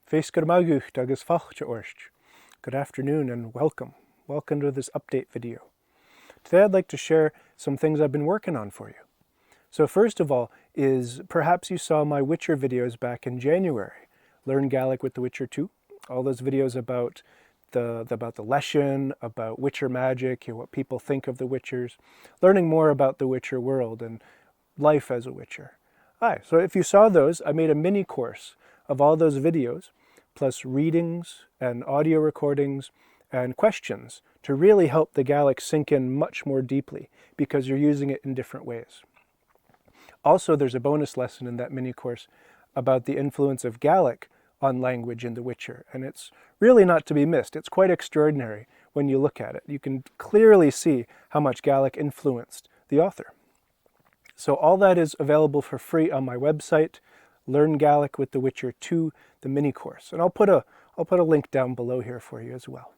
Féisgur magucht agus fachte orst. Good afternoon and welcome. Welcome to this update video. Today I'd like to share some things I've been working on for you. So first of all is perhaps you saw my Witcher videos back in January. Learn Gaelic with The Witcher 2. All those videos about the lesson, about Witcher magic, what people think of the Witchers, learning more about the Witcher world and life as a Witcher. So if you saw those, I made a mini course of all those videos, plus readings and audio recordings and questions to really help the Gaelic sink in much more deeply because you're using it in different ways. Also, there's a bonus lesson in that mini course about the influence of Gaelic on language in The Witcher, and it's really not to be missed. It's quite extraordinary when you look at it. You can clearly see how much Gaelic influenced the author. So all that is available for free on my website, Learn Gaelic with The Witcher 2, the mini course. And I'll put a link down below here for you as well.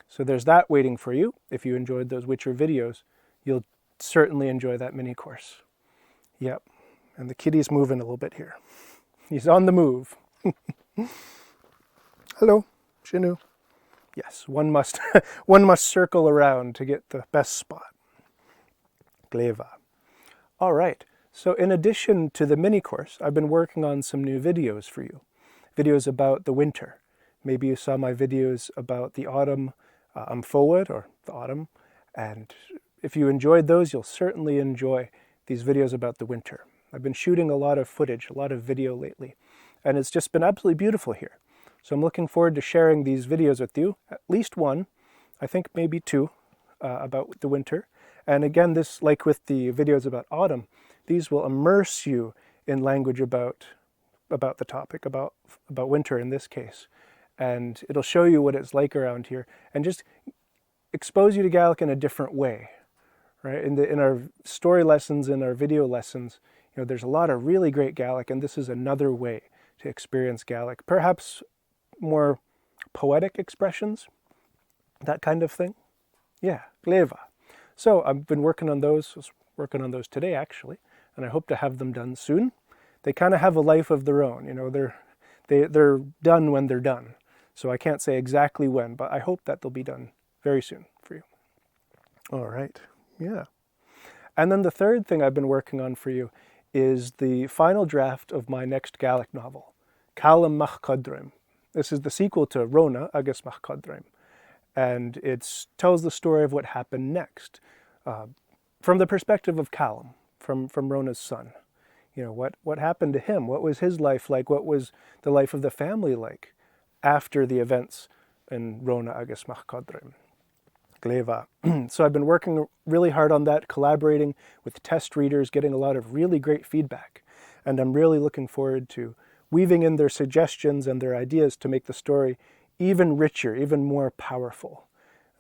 So there's that waiting for you. If you enjoyed those Witcher videos, you'll certainly enjoy that mini course. Yep. And the kitty's moving a little bit here. He's on the move. Hello, Shinu. Yes, one must circle around to get the best spot. Gleva. All right. So in addition to the mini course, I've been working on some new videos for you. Videos about the winter. Maybe you saw my videos about the autumn forward, or the autumn. And if you enjoyed those, you'll certainly enjoy these videos about the winter. I've been shooting a lot of footage, a lot of video lately. And it's just been absolutely beautiful here. So I'm looking forward to sharing these videos with you. At least one, I think maybe two, about the winter. And again, this, like with the videos about autumn, these will immerse you in language about the topic, about winter in this case. And it'll show you what it's like around here and just expose you to Gaelic in a different way. Right? In our story lessons, in our video lessons, there's a lot of really great Gaelic, and this is another way to experience Gaelic. Perhaps more poetic expressions, that kind of thing. Yeah, gleva. So I've been working on those today actually, and I hope to have them done soon. They kind of have a life of their own, they're done when they're done. So I can't say exactly when, but I hope that they'll be done very soon for you. All right, yeah. And then the third thing I've been working on for you is the final draft of my next Gaelic novel, Callum Mach Codrim. This is the sequel to Rona agus Mach Codrim. And it tells the story of what happened next, from the perspective of Callum, from Rona's son. What happened to him? What was his life like? What was the life of the family like after the events in Rona agus Mach Codrim? Gleva. So I've been working really hard on that, collaborating with test readers, getting a lot of really great feedback. And I'm really looking forward to weaving in their suggestions and their ideas to make the story even richer, even more powerful.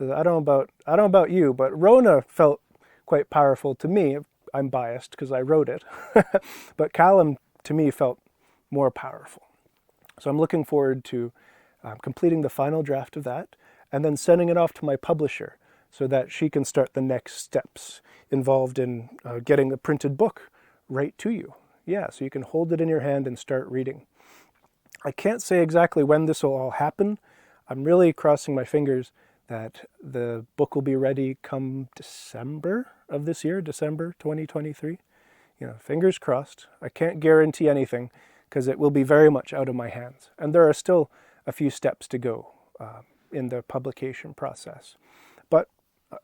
I don't know about you, but Rona felt quite powerful to me. I'm biased because I wrote it. But Callum, to me, felt more powerful. So I'm looking forward to completing the final draft of that and then sending it off to my publisher so that she can start the next steps involved in getting a printed book right to you. Yeah, so you can hold it in your hand and start reading. I can't say exactly when this will all happen. I'm really crossing my fingers that the book will be ready come December of this year, December 2023. Fingers crossed. I can't guarantee anything because it will be very much out of my hands. And there are still a few steps to go in the publication process. But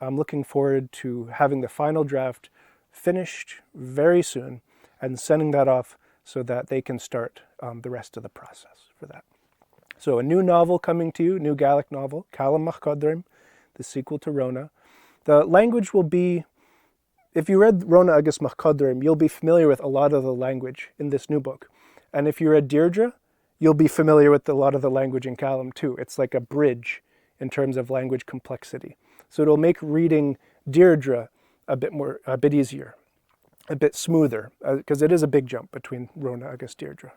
I'm looking forward to having the final draft finished very soon and sending that off so that they can start the rest of the process for that. So a new novel coming to you, new Gaelic novel, Callum Mach Codrim, the sequel to Rona. The language will be, if you read Rona agus Mach Codrim, you'll be familiar with a lot of the language in this new book. And if you read Deirdre, you'll be familiar with a lot of the language in Callum too. It's like a bridge in terms of language complexity. So it'll make reading Deirdre a bit easier, a bit smoother, because it is a big jump between Rona agus Deirdre.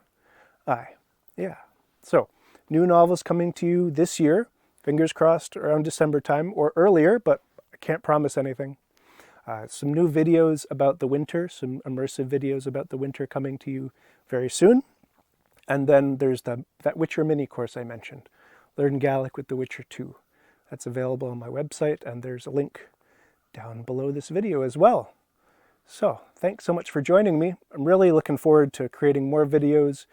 Yeah. So new novels coming to you this year, fingers crossed around December time or earlier, but I can't promise anything. Some new videos about the winter, some immersive videos about the winter coming to you very soon. And then there's that Witcher mini course I mentioned, Learn Gaelic with The Witcher 2. That's available on my website, and there's a link down below this video as well. So, thanks so much for joining me. I'm really looking forward to creating more videos,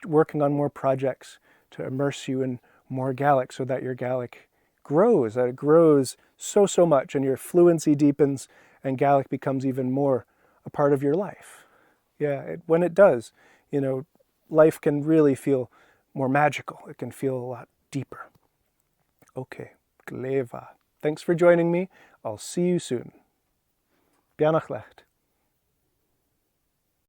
working on more projects to immerse you in more Gaelic so that your Gaelic grows, that it grows so much and your fluency deepens and Gaelic becomes even more a part of your life. Yeah, when it does, you know, life can really feel more magical. It can feel a lot deeper. Okay, gleva. Thanks for joining me. I'll see you soon. Beannacht lecht.